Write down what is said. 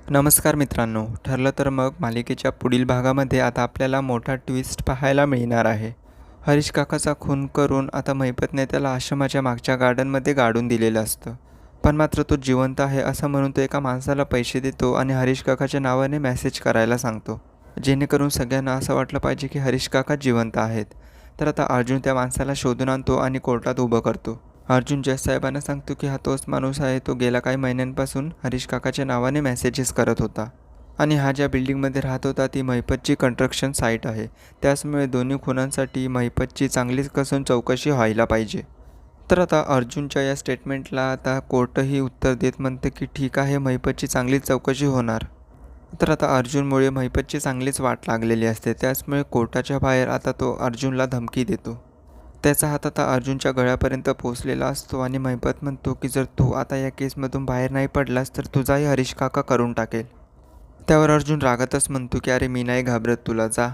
नमस्कार मित्रांनो. ठरलं तर मग मालिकेच्या पुढील भागामध्ये आता आपल्याला मोठा ट्विस्ट पाहायला मिळणार आहे. हरीश काकाचा खून करून आता महिपतने त्याला आश्रमाच्या मागच्या गार्डनमध्ये गाडून दिलेलं असतं. पण मात्र तो जिवंत आहे असं म्हणून तो एका माणसाला पैसे देतो आणि हरीश काकाच्या नावाने मेसेज करायला सांगतो. जेणेकरून सगळ्यांना असं वाटलं पाहिजे की हरीश काका जिवंत आहेत. तर आता अर्जुन त्या माणसाला शोधून आणतो आणि कोर्टात उभं करतो. अर्जुन जज साहेबांना सांगतो की हा तोच माणूस आहे, तो गेल्या काही महिन्यांपासून हरीश काकाच्या नावाने मेसेजेस करत होता. आणि हा ज्या बिल्डिंगमध्ये राहत होता ती महिपतची कन्स्ट्रक्शन साईट आहे. त्याचमुळे दोन्ही खुनांसाठी महिपतची चांगलीच कसून चौकशी व्हायला पाहिजे. तर आता अर्जुनच्या या स्टेटमेंटला आता कोर्टही उत्तर देत म्हणते की ठीक आहे, महिपतची चांगलीच चौकशी होणार. तर आता अर्जुनमुळे महिपतची चांगलीच वाट लागलेली असते. त्याचमुळे कोर्टाच्या बाहेर आता तो अर्जुनला धमकी देतो. त्याचा हात आता अर्जुनच्या गळ्यापर्यंत पोहोचलेला असतो आणि महिपत म्हणतो की जर तू आता या केसमधून बाहेर नाही पडलास तर तुझाही हरीश काका करून टाकेल. त्यावर अर्जुन रागातच म्हणतो की अरे मी नाही घाबरत तुला, जा.